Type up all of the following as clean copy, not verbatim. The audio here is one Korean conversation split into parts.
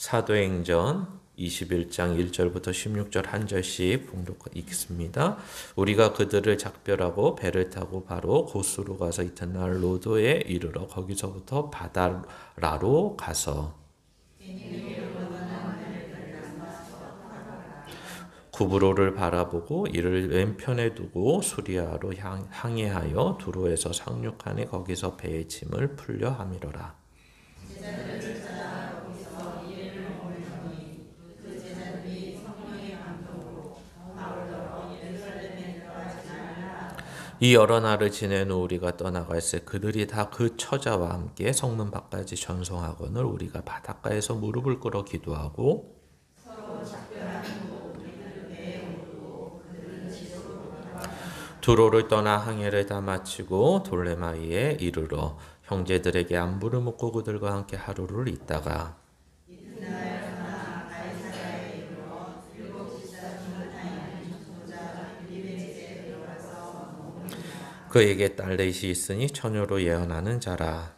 사도행전 21장 1절부터 16절 한 절씩 봉독 읽습니다. 우리가 그들을 작별하고 배를 타고 바로 고스로 가서 이튿날 로도에 이르러 거기서부터 바다라로 가서 구브로를 바라보고 이를 왼편에 두고 수리아로 항해하여 두로에서 상륙하니 거기서 배의 짐을 풀려 함이로라. 이 여러 날을 지낸 후 우리가 떠나갈새 그들이 다 그 처자와 함께 성문 밖까지 전송하거늘 우리가 바닷가에서 무릎을 꿇어 기도하고 두로를 떠나 항해를 다 마치고 돌레마이에 이르러 형제들에게 안부를 묻고 그들과 함께 하루를 있다가 그에게 딸 넷이 있으니 처녀로 예언하는 자라.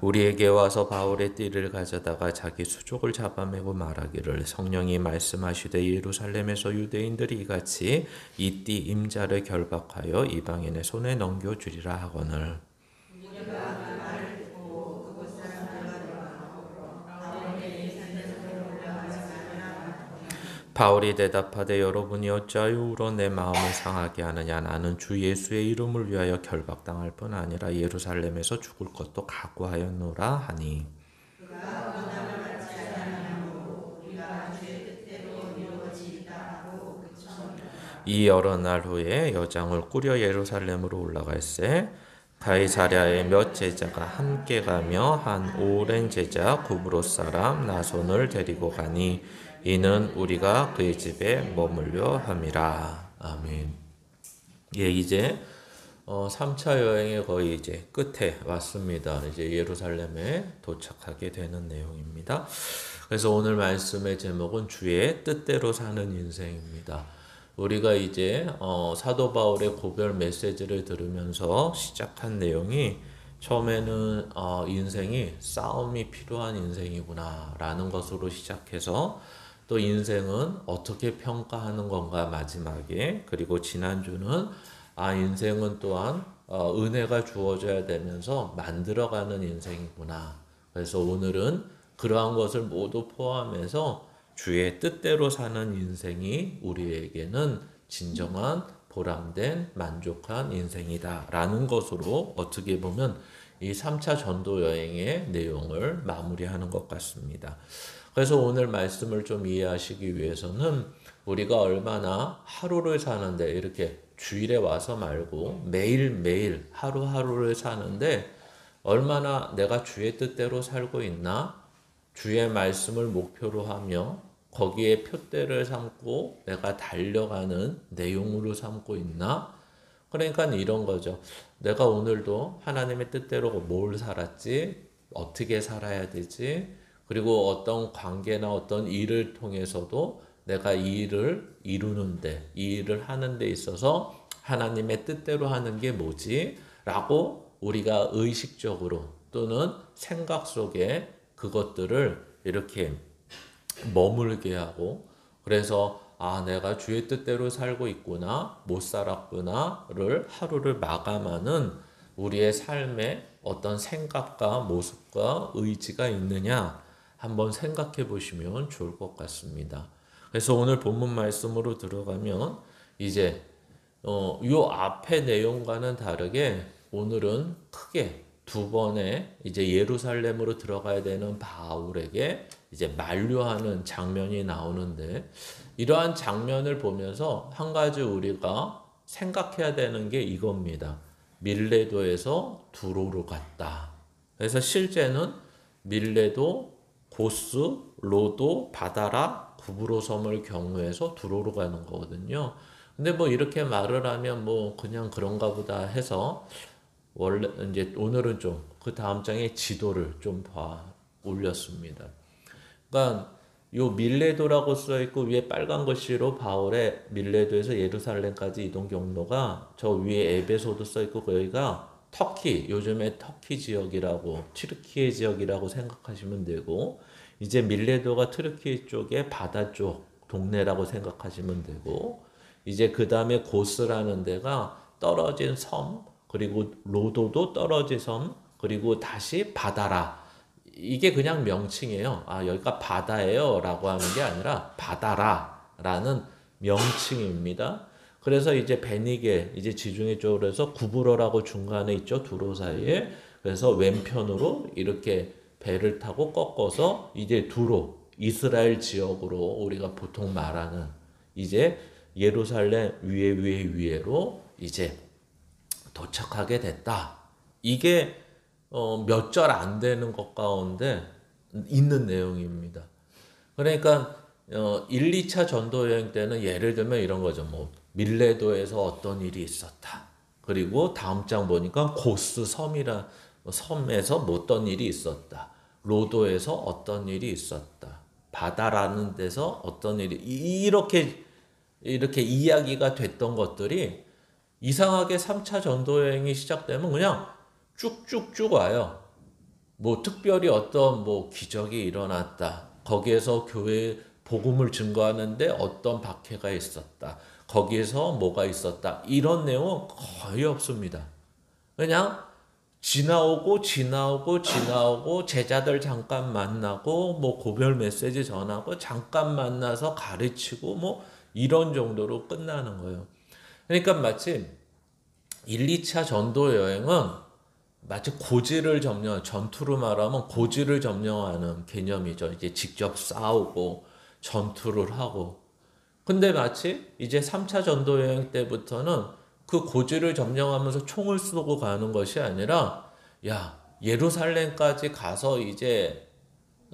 우리에게 와서 바울의 띠를 가져다가 자기 수족을 잡아매고 말하기를 성령이 말씀하시되 예루살렘에서 유대인들이 이같이 이 띠 임자를 결박하여 이방인의 손에 넘겨주리라 하거늘 바울이 대답하되 여러분이 어찌하여 울어 내 마음을 상하게 하느냐. 나는 주 예수의 이름을 위하여 결박당할 뿐 아니라 예루살렘에서 죽을 것도 각오하였노라 하니 이 여러 날 후에 여장을 꾸려 예루살렘으로 올라갈새 가이사랴의 몇 제자가 함께 가며 한 오랜 제자 구브로 사람 나손을 데리고 가니 이는 우리가 그의 집에 머물려 함이라. 아멘. 예, 이제 3차 여행의 거의 이제 끝에 왔습니다. 이제 예루살렘에 도착하게 되는 내용입니다. 그래서 오늘 말씀의 제목은 주의 뜻대로 사는 인생입니다. 우리가 이제 사도 바울의 고별 메시지를 들으면서 시작한 내용이 처음에는 인생이 싸움이 필요한 인생이구나 라는 것으로 시작해서 또 인생은 어떻게 평가하는 건가 마지막에 그리고 지난주는 인생은 또한 은혜가 주어져야 되면서 만들어가는 인생이구나. 그래서 오늘은 그러한 것을 모두 포함해서 주의 뜻대로 사는 인생이 우리에게는 진정한 보람된 만족한 인생이다 라는 것으로 어떻게 보면 이 3차 전도 여행의 내용을 마무리하는 것 같습니다. 그래서 오늘 말씀을 좀 이해하시기 위해서는 우리가 얼마나 하루를 사는데 이렇게 주일에 와서 말고 매일매일 하루하루를 사는데 얼마나 내가 주의 뜻대로 살고 있나? 주의 말씀을 목표로 하며 거기에 표대를 삼고 내가 달려가는 내용으로 삼고 있나? 그러니까 이런 거죠. 내가 오늘도 하나님의 뜻대로 뭘 살았지? 어떻게 살아야 되지? 그리고 어떤 관계나 어떤 일을 통해서도 내가 이 일을 이루는데, 이 일을 하는 데 있어서 하나님의 뜻대로 하는 게 뭐지? 라고 우리가 의식적으로 또는 생각 속에 그것들을 이렇게 머물게 하고 그래서 내가 주의 뜻대로 살고 있구나, 못 살았구나를 하루를 마감하는 우리의 삶에 어떤 생각과 모습과 의지가 있느냐 한번 생각해 보시면 좋을 것 같습니다. 그래서 오늘 본문 말씀으로 들어가면 이제 요 앞의 내용과는 다르게 오늘은 크게 두 번의 이제 예루살렘으로 들어가야 되는 바울에게 이제 만류하는 장면이 나오는데 이러한 장면을 보면서 한 가지 우리가 생각해야 되는 게 이겁니다. 밀레도에서 두로로 갔다. 그래서 실제는 밀레도, 고스, 로도, 바다라, 구브로 섬을 경유해서 두로로 가는 거거든요. 근데 뭐 이렇게 말을 하면 뭐 그냥 그런가 보다 해서 원래 이제 오늘은 좀 그 다음 장에 지도를 좀 더 올렸습니다. 그러니까 요 밀레도라고 써 있고 위에 빨간 글씨로 바울의 밀레도에서 예루살렘까지 이동 경로가 저 위에 에베소도 써 있고 여기가 터키, 요즘에 터키 지역이라고, 튀르키예 지역이라고 생각하시면 되고, 이제 밀레도가 튀르키예 쪽에 바다 쪽 동네라고 생각하시면 되고, 이제 그 다음에 고스라는 데가 떨어진 섬, 그리고 로도도 떨어진 섬, 그리고 다시 바다라. 이게 그냥 명칭이에요. 아, 여기가 바다예요 라고 하는 게 아니라 바다라 라는 명칭입니다. 그래서 이제 베니게, 이제 지중해 쪽으로 해서 구브로라고 중간에 있죠. 두로 사이에. 그래서 왼편으로 이렇게 배를 타고 꺾어서 이제 두로, 이스라엘 지역으로 우리가 보통 말하는 이제 예루살렘 위에로 이제 도착하게 됐다. 이게 몇 절 안 되는 것 가운데 있는 내용입니다. 그러니까 1, 2차 전도 여행 때는 예를 들면 이런 거죠. 뭐 밀레도에서 어떤 일이 있었다. 그리고 다음 장 보니까 고스 섬이라 섬에서 뭐 어떤 일이 있었다. 로도에서 어떤 일이 있었다. 바다라는 데서 어떤 일이 이렇게 이야기가 됐던 것들이 이상하게 3차 전도 여행이 시작되면 그냥 쭉쭉쭉 와요. 뭐 특별히 어떤 뭐 기적이 일어났다. 거기에서 교회 복음을 증거하는데 어떤 박해가 있었다. 거기에서 뭐가 있었다. 이런 내용은 거의 없습니다. 그냥 지나오고 제자들 잠깐 만나고 뭐 고별 메시지 전하고 잠깐 만나서 가르치고 뭐 이런 정도로 끝나는 거예요. 그러니까 마치 1, 2차 전도 여행은 마치 고지를 점령, 전투로 말하면 고지를 점령하는 개념이죠. 이제 직접 싸우고 전투를 하고. 근데 마치 이제 3차 전도 여행 때부터는 그 고지를 점령하면서 총을 쏘고 가는 것이 아니라, 야, 예루살렘까지 가서 이제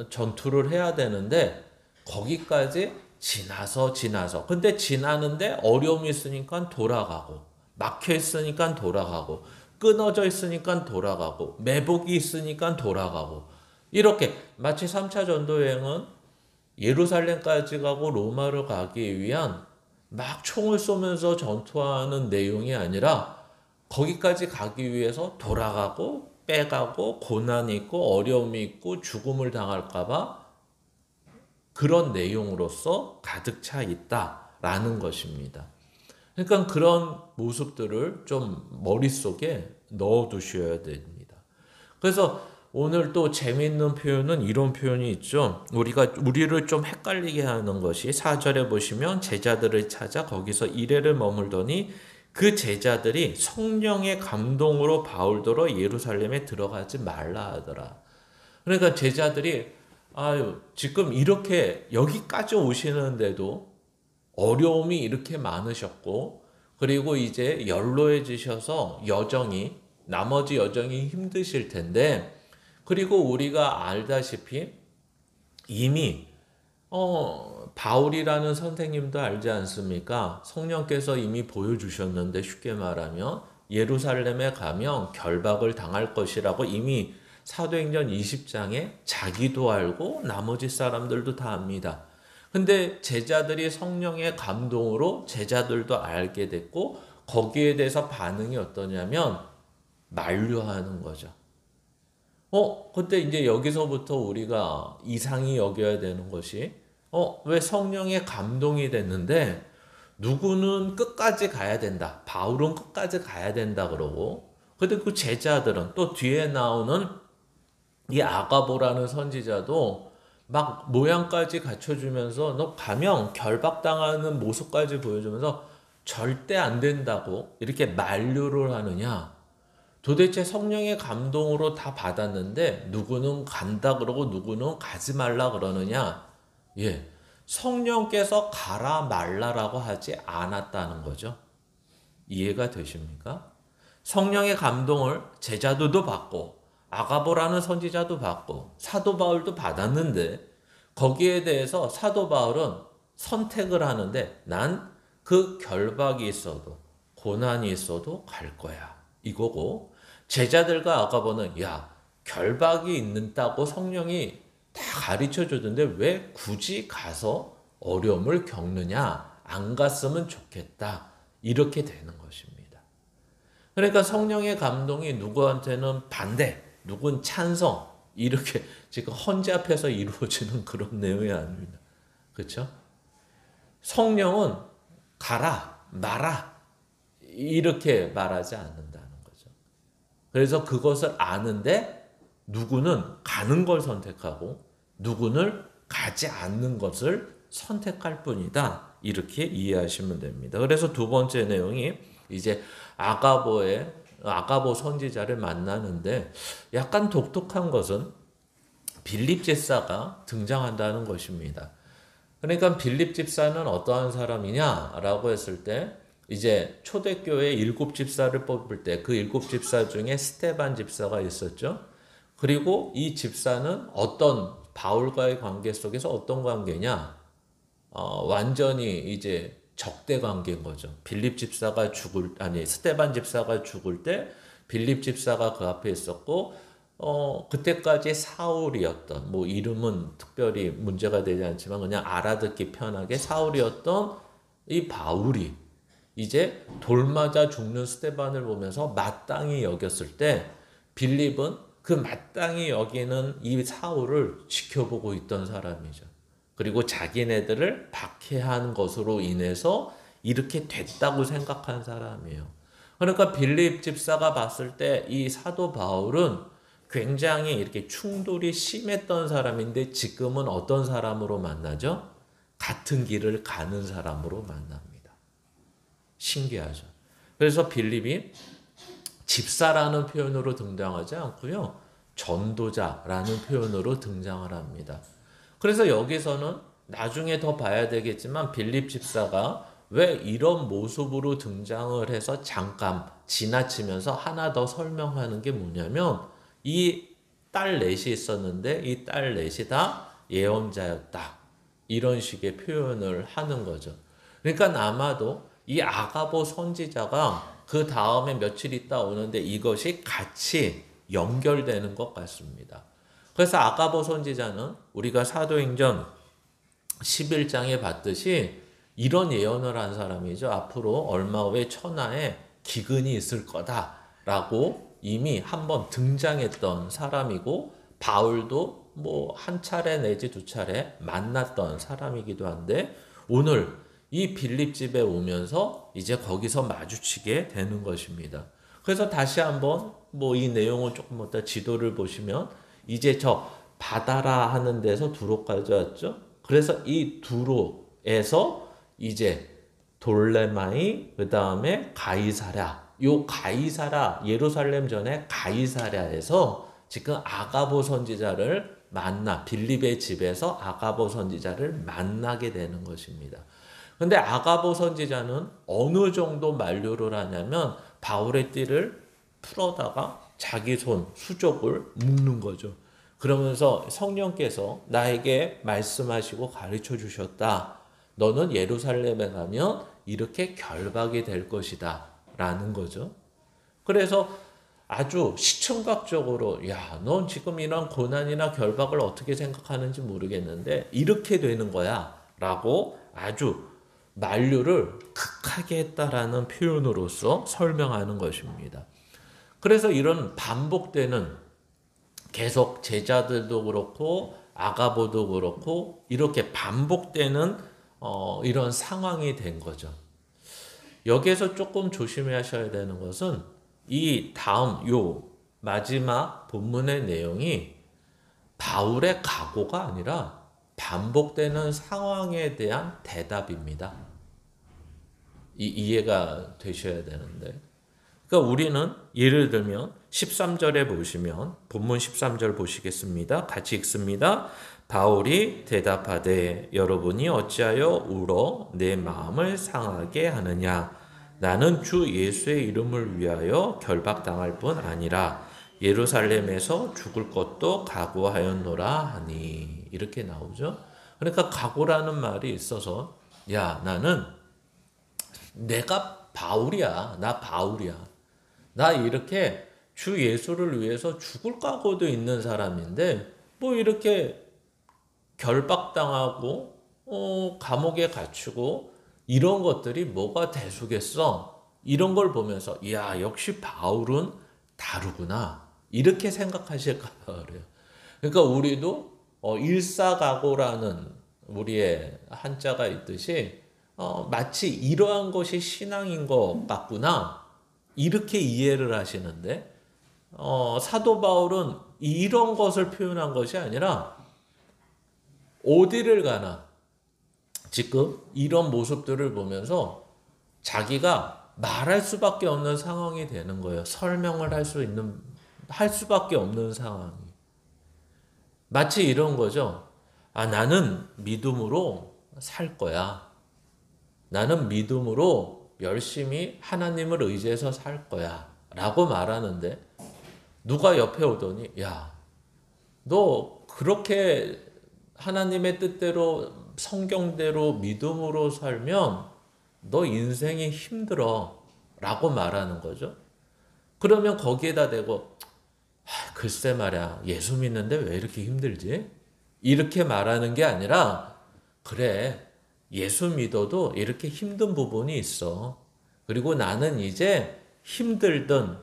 전투를 해야 되는데 거기까지 지나서. 근데 지나는데 어려움이 있으니까 돌아가고, 막혀 있으니까 돌아가고, 끊어져 있으니까 돌아가고, 매복이 있으니까 돌아가고. 이렇게 마치 3차 전도 여행은 예루살렘까지 가고 로마를 가기 위한 막 총을 쏘면서 전투하는 내용이 아니라 거기까지 가기 위해서 돌아가고 빼가고 고난이 있고 어려움이 있고 죽음을 당할까봐 그런 내용으로서 가득 차 있다라는 것입니다. 그러니까 그런 모습들을 좀 머릿속에 넣어 두셔야 됩니다. 그래서 오늘 또 재미있는 표현은 이런 표현이 있죠. 우리를 좀 헷갈리게 하는 것이 4절에 보시면 제자들을 찾아 거기서 이래를 머물더니 그 제자들이 성령의 감동으로 바울더러 예루살렘에 들어가지 말라 하더라. 그러니까 제자들이 지금 이렇게 여기까지 오시는데도 어려움이 이렇게 많으셨고, 그리고 이제 연로해지셔서 나머지 여정이 힘드실 텐데, 그리고 우리가 알다시피 이미 바울이라는 선생님도 알지 않습니까? 성령께서 이미 보여주셨는데 쉽게 말하면 예루살렘에 가면 결박을 당할 것이라고 이미 사도행전 20장에 자기도 알고 나머지 사람들도 다 압니다. 근데 제자들이 성령의 감동으로 제자들도 알게 됐고 거기에 대해서 반응이 어떠냐면 만류하는 거죠. 근데 이제 여기서부터 우리가 이상히 여겨야 되는 것이 왜 성령의 감동이 됐는데 누구는 끝까지 가야 된다. 바울은 끝까지 가야 된다 그러고 근데 그 제자들은 또 뒤에 나오는 이 아가보라는 선지자도 막 모양까지 갖춰주면서 너 가면 결박당하는 모습까지 보여주면서 절대 안 된다고 이렇게 만류를 하느냐. 도대체 성령의 감동으로 다 받았는데 누구는 간다 그러고 누구는 가지 말라 그러느냐. 예, 성령께서 가라 말라라고 하지 않았다는 거죠. 이해가 되십니까? 성령의 감동을 제자들도 받고 아가보라는 선지자도 받고 사도 바울도 받았는데 거기에 대해서 사도 바울은 선택을 하는데 난 그 결박이 있어도 고난이 있어도 갈 거야 이거고, 제자들과 아가보는 결박이 있는다고 성령이 다 가르쳐 주던데 왜 굳이 가서 어려움을 겪느냐, 안 갔으면 좋겠다 이렇게 되는 것입니다. 그러니까 성령의 감동이 누구한테는 반대, 누군 찬성, 이렇게 지금 헌잡해서 이루어지는 그런 내용이 아닙니다. 그렇죠? 성령은 가라, 마라 이렇게 말하지 않는다는 거죠. 그래서 그것을 아는데 누구는 가는 걸 선택하고 누구는 가지 않는 것을 선택할 뿐이다. 이렇게 이해하시면 됩니다. 그래서 두 번째 내용이 이제 아가보 선지자를 만나는데 약간 독특한 것은 빌립 집사가 등장한다는 것입니다. 그러니까 빌립 집사는 어떠한 사람이냐라고 했을 때 이제 초대교회 7집사를 뽑을 때 그 7집사 중에 스테반 집사가 있었죠. 그리고 이 집사는 어떤 바울과의 관계 속에서 어떤 관계냐? 완전히 이제 적대 관계인 거죠. 스테반 집사가 죽을 때 빌립 집사가 그 앞에 있었고, 그때까지 사울이었던, 뭐 이름은 특별히 문제가 되지 않지만 그냥 알아듣기 편하게 사울이었던 이 바울이 이제 돌 맞아 죽는 스테반을 보면서 마땅히 여겼을 때 빌립은 그 마땅히 여기는 이 사울을 지켜보고 있던 사람이죠. 그리고 자기네들을 박해한 것으로 인해서 이렇게 됐다고 생각한 사람이에요. 그러니까 빌립 집사가 봤을 때 이 사도 바울은 굉장히 이렇게 충돌이 심했던 사람인데 지금은 어떤 사람으로 만나죠? 같은 길을 가는 사람으로 만납니다. 신기하죠. 그래서 빌립이 집사라는 표현으로 등장하지 않고요. 전도자라는 표현으로 등장을 합니다. 그래서 여기서는 나중에 더 봐야 되겠지만 빌립 집사가 왜 이런 모습으로 등장을 해서 잠깐 지나치면서 하나 더 설명하는 게 뭐냐면 이 딸 넷이 있었는데 이 딸 넷이 다 예언자였다. 이런 식의 표현을 하는 거죠. 그러니까 아마도 이 아가보 선지자가 그 다음에 며칠 있다 오는데 이것이 같이 연결되는 것 같습니다. 그래서 아가보 선지자는 우리가 사도행전 11장에 봤듯이 이런 예언을 한 사람이죠. 앞으로 얼마 후에 천하에 기근이 있을 거다라고 이미 한번 등장했던 사람이고 바울도 뭐 한 차례 내지 두 차례 만났던 사람이기도 한데 오늘 이 빌립 집에 오면서 이제 거기서 마주치게 되는 것입니다. 그래서 다시 한번 뭐 이 내용을 조금 더 지도를 보시면 이제 저 바다라 하는 데서 두로까지 왔죠. 그래서 이 두로에서 이제 돌레마이 그 다음에 가이사랴 요 가이사랴 예루살렘 전에 가이사랴에서 지금 아가보 선지자를 빌립의 집에서 아가보 선지자를 만나게 되는 것입니다. 근데 아가보 선지자는 어느 정도 만류를 하냐면 바울의 띠를 풀어다가 자기 손 수족을 묶는 거죠. 그러면서 성령께서 나에게 말씀하시고 가르쳐 주셨다. 너는 예루살렘에 가면 이렇게 결박이 될 것이다. 라는 거죠. 그래서 아주 시청각적으로 야, 넌 지금 이런 고난이나 결박을 어떻게 생각하는지 모르겠는데 이렇게 되는 거야. 라고 아주 만류를 극하게 했다라는 표현으로서 설명하는 것입니다. 그래서 이런 반복되는 계속 제자들도 그렇고 아가보도 그렇고 이렇게 반복되는 이런 상황이 된 거죠. 여기에서 조금 조심하셔야 되는 것은 이 다음 요 마지막 본문의 내용이 바울의 각오가 아니라 반복되는 상황에 대한 대답입니다. 이해가 되셔야 되는데. 그러니까 우리는 예를 들면 13절에 보시면 본문 13절 보시겠습니다. 같이 읽습니다. 바울이 대답하되 여러분이 어찌하여 울어 내 마음을 상하게 하느냐. 나는 주 예수의 이름을 위하여 결박당할 뿐 아니라 예루살렘에서 죽을 것도 각오하였노라 하니. 이렇게 나오죠. 그러니까 각오라는 말이 있어서 야, 나는 내가 바울이야. 나 바울이야. 나 이렇게 주 예수를 위해서 죽을 각오도 있는 사람인데 뭐 이렇게 결박당하고 감옥에 갇히고 이런 것들이 뭐가 대수겠어? 이런 걸 보면서 야, 역시 바울은 다르구나. 이렇게 생각하실까 봐 그래요. 그러니까 우리도 일사각오라는 우리의 한자가 있듯이 마치 이러한 것이 신앙인 것 같구나. 이렇게 이해를 하시는데 사도 바울은 이런 것을 표현한 것이 아니라 어디를 가나 지금 이런 모습들을 보면서 자기가 말할 수밖에 없는 상황이 되는 거예요. 설명을 할 수밖에 없는 상황이. 마치 이런 거죠. 아, 나는 믿음으로 살 거야. 나는 믿음으로 열심히 하나님을 의지해서 살 거야. 라고 말하는데 누가 옆에 오더니 야, 너 그렇게 하나님의 뜻대로 성경대로 믿음으로 살면 너 인생이 힘들어 라고 말하는 거죠. 그러면 거기에다 대고 글쎄 말이야, 예수 믿는데 왜 이렇게 힘들지? 이렇게 말하는 게 아니라 그래, 예수 믿어도 이렇게 힘든 부분이 있어. 그리고 나는 이제 힘들든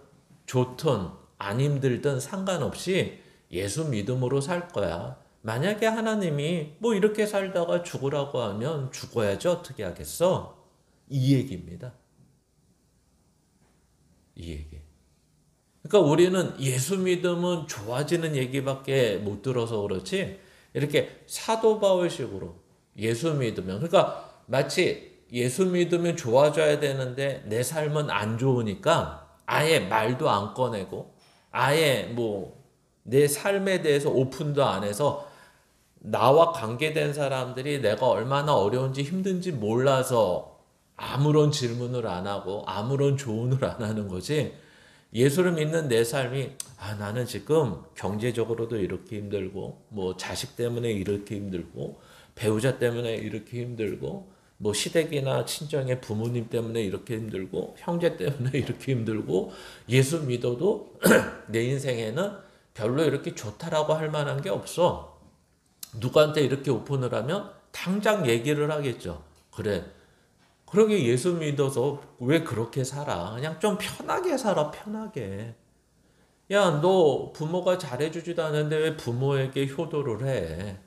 좋든 안 힘들든 상관없이 예수 믿음으로 살 거야. 만약에 하나님이 뭐 이렇게 살다가 죽으라고 하면 죽어야지 어떻게 하겠어? 이 얘기입니다. 이 얘기. 그러니까 우리는 예수 믿음은 좋아지는 얘기밖에 못 들어서 그렇지 이렇게 사도 바울식으로 예수 믿으면 그러니까 마치 예수 믿으면 좋아져야 되는데 내 삶은 안 좋으니까 아예 말도 안 꺼내고 아예 뭐 내 삶에 대해서 오픈도 안 해서 나와 관계된 사람들이 내가 얼마나 어려운지 힘든지 몰라서 아무런 질문을 안 하고 아무런 조언을 안 하는 거지. 예수를 믿는 내 삶이 나는 지금 경제적으로도 이렇게 힘들고 뭐 자식 때문에 이렇게 힘들고 배우자 때문에 이렇게 힘들고 뭐 시댁이나 친정의 부모님 때문에 이렇게 힘들고 형제 때문에 이렇게 힘들고 예수 믿어도 내 인생에는 별로 이렇게 좋다라고 할 만한 게 없어. 누구한테 이렇게 오픈을 하면 당장 얘기를 하겠죠. 그래. 그러게 예수 믿어서 왜 그렇게 살아? 그냥 좀 편하게 살아, 편하게. 야, 너 부모가 잘해주지도 않는데 왜 부모에게 효도를 해?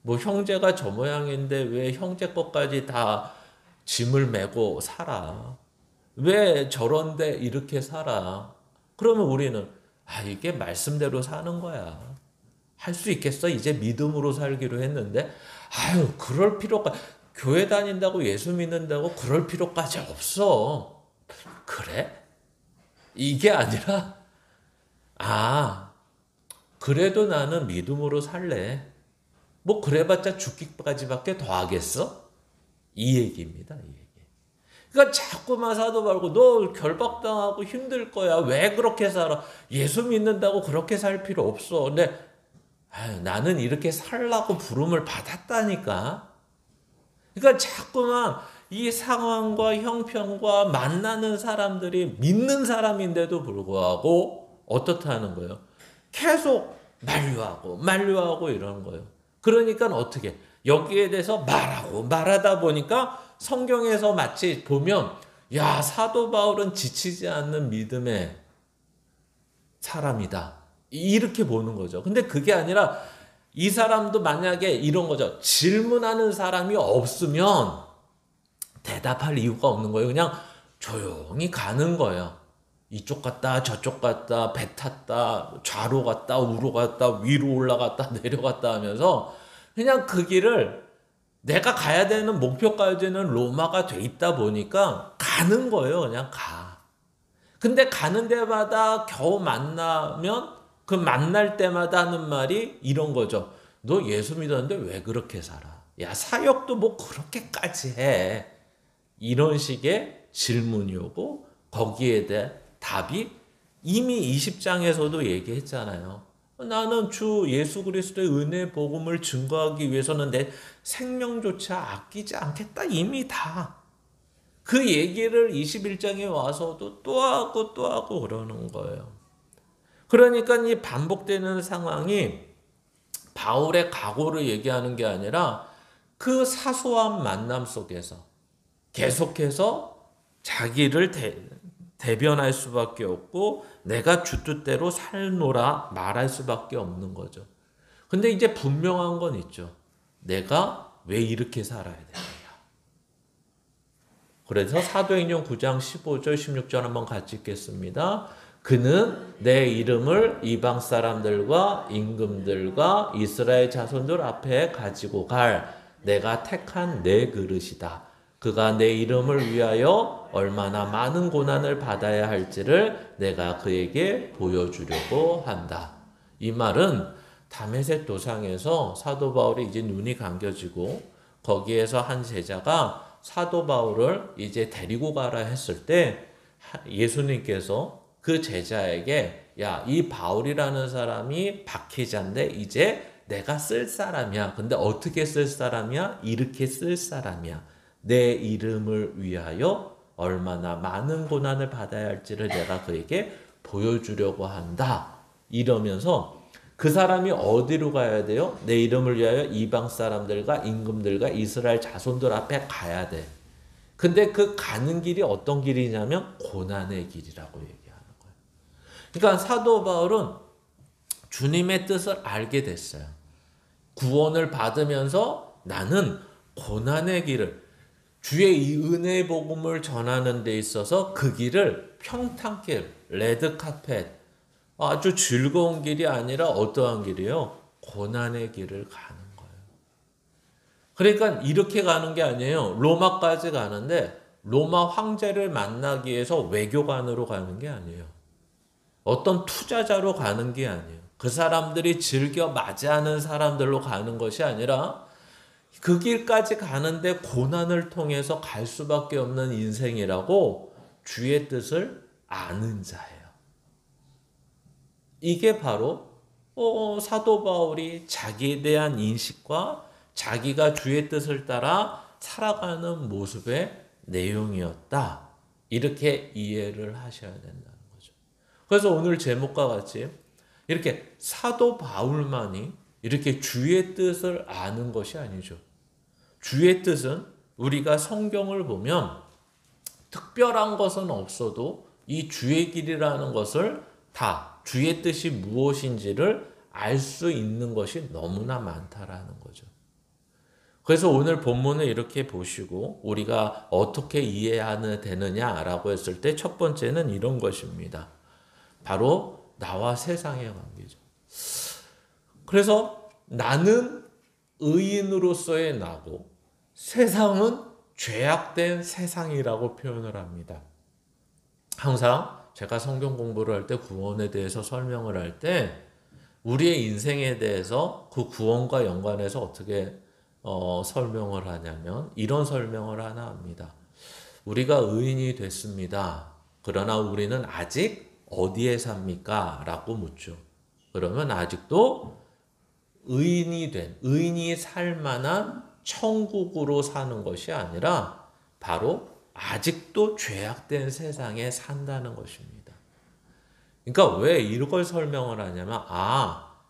뭐 형제가 저 모양인데 왜 형제 것까지 다 짐을 메고 살아? 왜 저런데 이렇게 살아? 그러면 우리는 이게 말씀대로 사는 거야. 할 수 있겠어? 이제 믿음으로 살기로 했는데 그럴 필요가 교회 다닌다고 예수 믿는다고 그럴 필요까지 없어. 그래? 이게 아니라 그래도 나는 믿음으로 살래. 뭐 그래봤자 죽기까지밖에 더 하겠어? 이 얘기입니다. 이 얘기. 그러니까 자꾸만 사도 말고 너 결박당하고 힘들 거야. 왜 그렇게 살아? 예수 믿는다고 그렇게 살 필요 없어. 근데 나는 이렇게 살라고 부름을 받았다니까. 그러니까 자꾸만 이 상황과 형편과 만나는 사람들이 믿는 사람인데도 불구하고 어떻다는 거예요? 계속 만류하고 이러는 거예요. 그러니까 어떻게? 여기에 대해서 말하다 보니까 성경에서 마치 보면 야, 사도 바울은 지치지 않는 믿음의 사람이다. 이렇게 보는 거죠. 근데 그게 아니라 이 사람도 만약에 이런 거죠. 질문하는 사람이 없으면 대답할 이유가 없는 거예요. 그냥 조용히 가는 거예요. 이쪽 갔다 저쪽 갔다 배 탔다 좌로 갔다 우로 갔다 위로 올라갔다 내려갔다 하면서 그냥 그 길을 내가 가야 되는 목표까지는 로마가 돼 있다 보니까 가는 거예요. 그냥 가. 근데 가는 데마다 겨우 만나면 그 만날 때마다 하는 말이 이런 거죠. 너 예수 믿었는데 왜 그렇게 살아? 야, 사역도 뭐 그렇게까지 해. 이런 식의 질문이 오고 거기에 대한 답이 이미 20장에서도 얘기했잖아요. 나는 주 예수 그리스도의 은혜 복음을 증거하기 위해서는 내 생명조차 아끼지 않겠다. 이미 다. 그 얘기를 21장에 와서도 또 하고 그러는 거예요. 그러니까 이 반복되는 상황이 바울의 각오를 얘기하는 게 아니라 그 사소한 만남 속에서 계속해서 자기를 대변할 수밖에 없고 내가 주 뜻대로 살노라 말할 수밖에 없는 거죠. 근데 이제 분명한 건 있죠. 내가 왜 이렇게 살아야 되느냐. 그래서 사도행전 9장 15절 16절 한번 같이 읽겠습니다. 그는 내 이름을 이방 사람들과 임금들과 이스라엘 자손들 앞에 가지고 갈 내가 택한 내 그릇이다. 그가 내 이름을 위하여 얼마나 많은 고난을 받아야 할지를 내가 그에게 보여주려고 한다. 이 말은 다메섹 도상에서 사도 바울이 이제 눈이 감겨지고 거기에서 한 제자가 사도 바울을 이제 데리고 가라 했을 때 예수님께서 그 제자에게 야, 이 바울이라는 사람이 박해자인데 이제 내가 쓸 사람이야. 근데 어떻게 쓸 사람이야? 이렇게 쓸 사람이야. 내 이름을 위하여 얼마나 많은 고난을 받아야 할지를 내가 그에게 보여주려고 한다. 이러면서 그 사람이 어디로 가야 돼요? 내 이름을 위하여 이방 사람들과 임금들과 이스라엘 자손들 앞에 가야 돼. 근데 그 가는 길이 어떤 길이냐면 고난의 길이라고 얘기하는 거예요. 그러니까 사도 바울은 주님의 뜻을 알게 됐어요. 구원을 받으면서 나는 고난의 길을 주의 이 은혜의 복음을 전하는 데 있어서 그 길을 평탄길, 레드카펫 아주 즐거운 길이 아니라 어떠한 길이요? 고난의 길을 가는 거예요. 그러니까 이렇게 가는 게 아니에요. 로마까지 가는데 로마 황제를 만나기 위해서 외교관으로 가는 게 아니에요. 어떤 투자자로 가는 게 아니에요. 그 사람들이 즐겨 맞이하는 사람들로 가는 것이 아니라 그 길까지 가는데 고난을 통해서 갈 수밖에 없는 인생이라고 주의 뜻을 아는 자예요. 이게 바로 사도 바울이 자기에 대한 인식과 자기가 주의 뜻을 따라 살아가는 모습의 내용이었다. 이렇게 이해를 하셔야 된다는 거죠. 그래서 오늘 제목과 같이 이렇게 사도 바울만이 이렇게 주의 뜻을 아는 것이 아니죠. 주의 뜻은 우리가 성경을 보면 특별한 것은 없어도 이 주의 길이라는 것을 다 주의 뜻이 무엇인지를 알 수 있는 것이 너무나 많다라는 거죠. 그래서 오늘 본문을 이렇게 보시고 우리가 어떻게 이해하면 되느냐라고 했을 때 첫 번째는 이런 것입니다. 바로 나와 세상의 관계죠. 그래서 나는 의인으로서의 나고 세상은 죄악된 세상이라고 표현을 합니다. 항상 제가 성경 공부를 할 때 구원에 대해서 설명을 할 때 우리의 인생에 대해서 그 구원과 연관해서 어떻게 설명을 하냐면 이런 설명을 하나 합니다. 우리가 의인이 됐습니다. 그러나 우리는 아직 어디에 삽니까? 라고 묻죠. 그러면 아직도 의인이 살 만한 천국으로 사는 것이 아니라 바로 아직도 죄악된 세상에 산다는 것입니다. 그러니까 왜 이걸 설명을 하냐면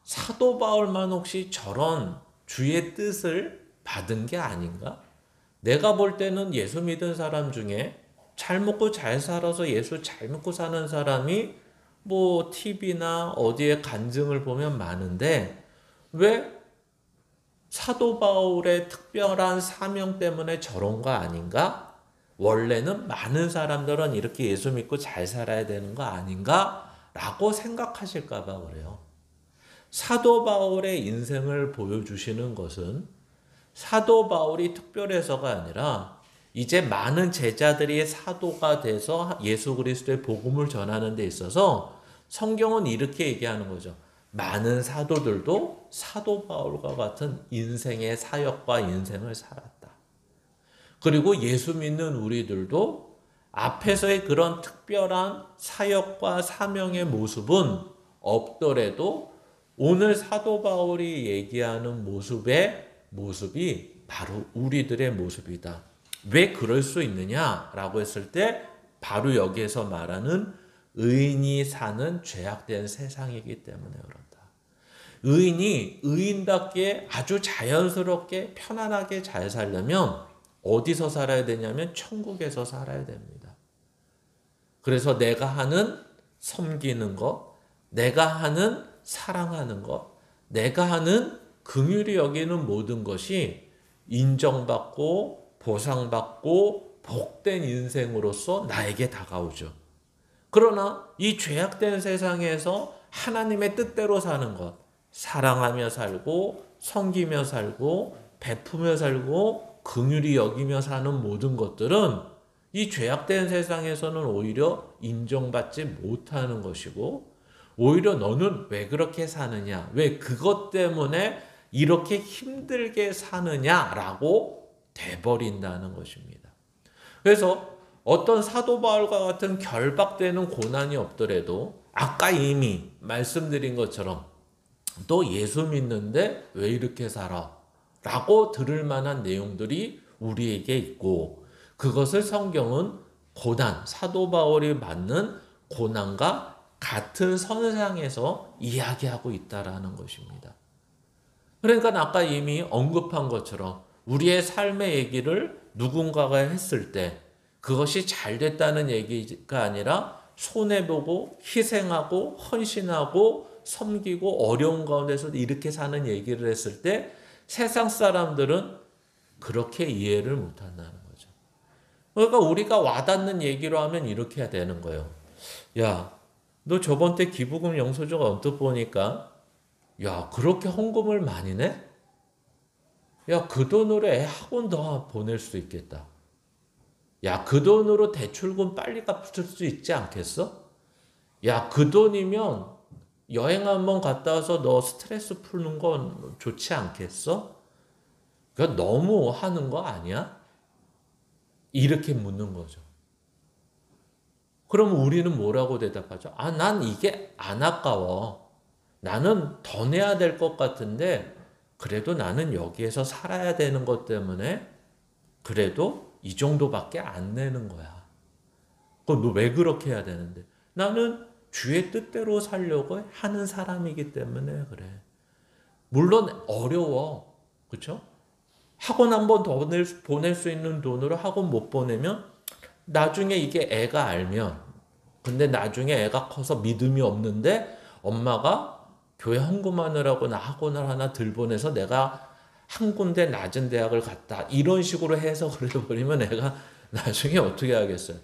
사도 바울만 혹시 저런 주의 뜻을 받은 게 아닌가? 내가 볼 때는 예수 믿은 사람 중에 잘 먹고 잘 살아서 예수 잘 믿고 사는 사람이 뭐 TV나 어디에 간증을 보면 많은데 왜 사도 바울의 특별한 사명 때문에 저런 거 아닌가? 원래는 많은 사람들은 이렇게 예수 믿고 잘 살아야 되는 거 아닌가? 라고 생각하실까 봐 그래요. 사도 바울의 인생을 보여주시는 것은 사도 바울이 특별해서가 아니라 이제 많은 제자들이 사도가 돼서 예수 그리스도의 복음을 전하는 데 있어서 성경은 이렇게 얘기하는 거죠. 많은 사도들도 사도 바울과 같은 인생의 사역과 인생을 살았다. 그리고 예수 믿는 우리들도 앞에서의 그런 특별한 사역과 사명의 모습은 없더라도 오늘 사도 바울이 얘기하는 모습이 바로 우리들의 모습이다. 왜 그럴 수 있느냐라고 했을 때 바로 여기에서 말하는 의인이 사는 죄악된 세상이기 때문에 그렇다. 의인이 의인답게 아주 자연스럽게 편안하게 잘 살려면 어디서 살아야 되냐면 천국에서 살아야 됩니다. 그래서 내가 하는 섬기는 것, 내가 하는 사랑하는 것, 내가 하는 긍휼히 여기는 모든 것이 인정받고 보상받고 복된 인생으로서 나에게 다가오죠. 그러나 이 죄악된 세상에서 하나님의 뜻대로 사는 것, 사랑하며 살고 섬기며 살고 베푸며 살고 긍휼히 여기며 사는 모든 것들은 이 죄악된 세상에서는 오히려 인정받지 못하는 것이고, 오히려 너는 왜 그렇게 사느냐, 왜 그것 때문에 이렇게 힘들게 사느냐라고 돼버린다는 것입니다. 그래서 어떤 사도 바울과 같은 결박되는 고난이 없더라도 아까 이미 말씀드린 것처럼 너 예수 믿는데 왜 이렇게 살아? 라고 들을 만한 내용들이 우리에게 있고, 그것을 성경은 고난, 사도 바울이 받는 고난과 같은 선상에서 이야기하고 있다라는 것입니다. 그러니까 아까 이미 언급한 것처럼 우리의 삶의 얘기를 누군가가 했을 때 그것이 잘 됐다는 얘기가 아니라 손해보고 희생하고 헌신하고 섬기고 어려운 가운데서 이렇게 사는 얘기를 했을 때 세상 사람들은 그렇게 이해를 못한다는 거죠. 그러니까 우리가 와닿는 얘기로 하면 이렇게 해야 되는 거예요. 야, 너 저번 때 기부금 영수증 언뜻 보니까 야, 그렇게 헌금을 많이 내? 야, 그 돈으로 애 학원 더 보낼 수 있겠다. 야, 그 돈으로 대출금 빨리 갚을 수 있지 않겠어? 야, 그 돈이면 여행 한번 갔다 와서 너 스트레스 푸는 건 좋지 않겠어? 그거 너무 하는 거 아니야? 이렇게 묻는 거죠. 그럼 우리는 뭐라고 대답하죠? 아, 난 이게 안 아까워. 나는 더 내야 될 것 같은데 그래도 나는 여기에서 살아야 되는 것 때문에 그래도 이 정도밖에 안 내는 거야. 그럼 너 왜 그렇게 해야 되는데? 나는 주의 뜻대로 살려고 하는 사람이기 때문에 그래. 물론 어려워. 그렇죠? 학원 한 번 더 보낼 수 있는 돈으로 학원 못 보내면 나중에 이게 애가 알면, 근데 나중에 애가 커서 믿음이 없는데 엄마가 교회 헌금하느라고 나 학원을 하나 들보내서 내가 한 군데 낮은 대학을 갔다, 이런 식으로 해석을 해버리면 애가 나중에 어떻게 하겠어요?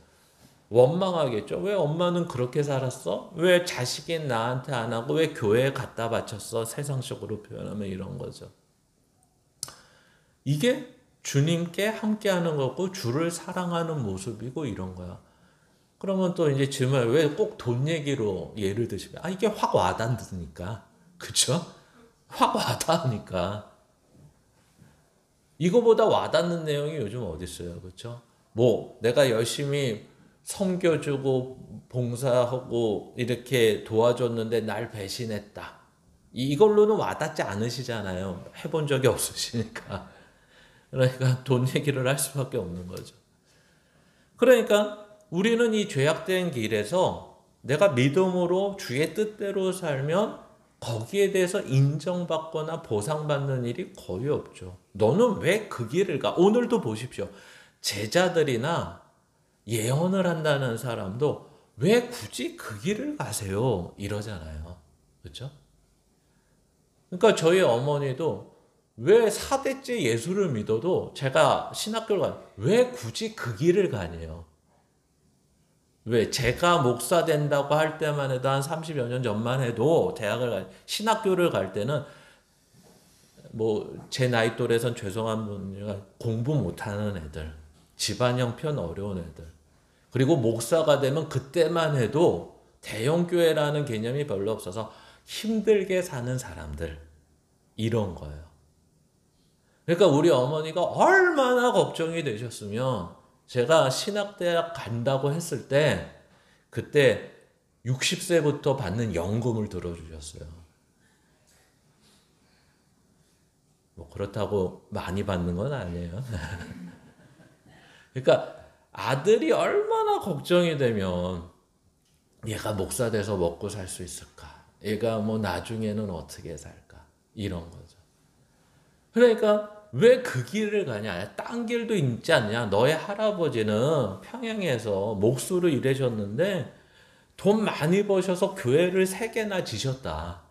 원망하겠죠. 왜 엄마는 그렇게 살았어? 왜 자식인 나한테 안 하고 왜 교회에 갖다 바쳤어? 세상적으로 표현하면 이런 거죠. 이게 주님께 함께하는 거고 주를 사랑하는 모습이고 이런 거야. 그러면 또 이제 질문, 왜 꼭 돈 얘기로 예를 드시면, 아, 이게 확 와닿으니까. 그쵸? 확 와닿으니까. 이거보다 와닿는 내용이 요즘 어디 있어요. 그쵸? 뭐, 내가 열심히 섬겨주고, 봉사하고, 이렇게 도와줬는데 날 배신했다. 이걸로는 와닿지 않으시잖아요. 해본 적이 없으시니까. 그러니까 돈 얘기를 할 수밖에 없는 거죠. 그러니까 우리는 이 죄악된 길에서 내가 믿음으로 주의 뜻대로 살면 거기에 대해서 인정받거나 보상받는 일이 거의 없죠. 너는 왜 그 길을 가? 오늘도 보십시오. 제자들이나 예언을 한다는 사람도 왜 굳이 그 길을 가세요? 이러잖아요. 그렇죠? 그러니까 저희 어머니도 왜 4대째 예수를 믿어도 제가 신학교를 가요. 왜 굳이 그 길을 가냐요. 왜 제가 목사 된다고 할 때만 해도 한 30여 년 전만 해도 신학교를 갈 때는 뭐 제 나이 또래선 죄송한 분이가 공부 못하는 애들, 집안 형편 어려운 애들, 그리고 목사가 되면 그때만 해도 대형교회라는 개념이 별로 없어서 힘들게 사는 사람들, 이런 거예요. 그러니까 우리 어머니가 얼마나 걱정이 되셨으면 제가 신학대학 간다고 했을 때 그때 60세부터 받는 연금을 들어주셨어요. 뭐 그렇다고 많이 받는 건 아니에요. 그러니까 아들이 얼마나 걱정이 되면 얘가 목사 돼서 먹고 살 수 있을까? 얘가 뭐 나중에는 어떻게 살까? 이런 거죠. 그러니까 왜 그 길을 가냐? 딴 길도 있지 않냐? 너의 할아버지는 평양에서 목수로 일하셨는데 돈 많이 버셔서 교회를 3개나 지셨다.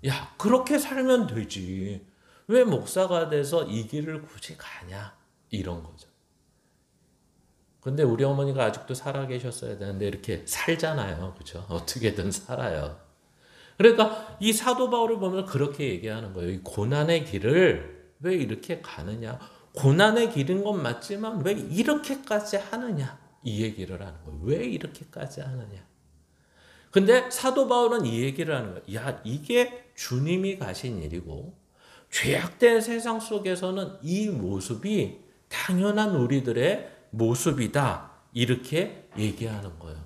야, 그렇게 살면 되지. 왜 목사가 돼서 이 길을 굳이 가냐? 이런 거죠. 근데 우리 어머니가 아직도 살아 계셨어야 되는데 이렇게 살잖아요. 그죠? 어떻게든 살아요. 그러니까 이 사도 바울을 보면 그렇게 얘기하는 거예요. 이 고난의 길을 왜 이렇게 가느냐? 고난의 길인 건 맞지만 왜 이렇게까지 하느냐? 이 얘기를 하는 거예요. 왜 이렇게까지 하느냐? 근데 사도 바울은 이 얘기를 하는 거예요. 야, 이게 주님이 가신 일이고 죄악된 세상 속에서는 이 모습이 당연한 우리들의 모습이다. 이렇게 얘기하는 거예요.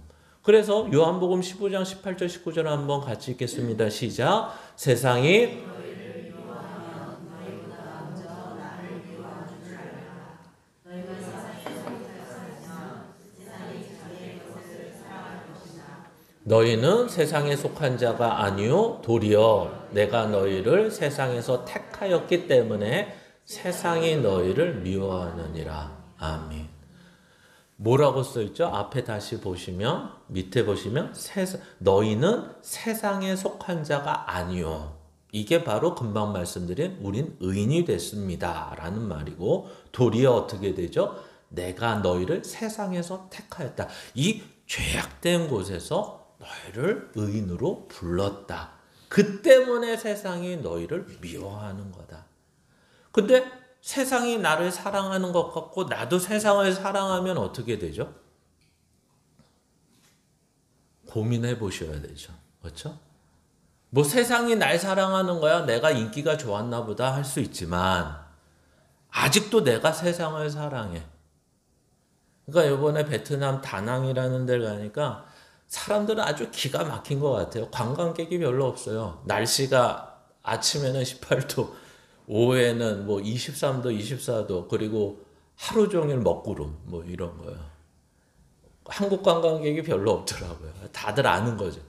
그래서 요한복음 15장 18절 19절 한번 같이 읽겠습니다. 시작. 세상이 너희는 세상에 속한 자가 아니요 도리어 내가 너희를 세상에서 택하였기 때문에 세상이 너희를 미워하느니라. 아멘. 뭐라고 써있죠? 앞에 다시 보시면 밑에 보시면 너희는 세상에 속한 자가 아니요. 이게 바로 금방 말씀드린 우린 의인이 됐습니다 라는 말이고 도리어 어떻게 되죠? 내가 너희를 세상에서 택하였다. 이 죄악된 곳에서 너희를 의인으로 불렀다. 그 때문에 세상이 너희를 미워하는 거다. 근데 세상이 나를 사랑하는 것 같고 나도 세상을 사랑하면 어떻게 되죠? 고민해 보셔야 되죠. 그렇죠? 뭐 세상이 날 사랑하는 거야 내가 인기가 좋았나 보다 할 수 있지만 아직도 내가 세상을 사랑해. 그러니까 이번에 베트남 다낭이라는 데를 가니까 사람들은 아주 기가 막힌 것 같아요. 관광객이 별로 없어요. 날씨가 아침에는 18도, 오후에는 뭐 23도, 24도, 그리고 하루 종일 먹구름, 뭐 이런 거예요. 한국 관광객이 별로 없더라고요. 다들 아는 거죠.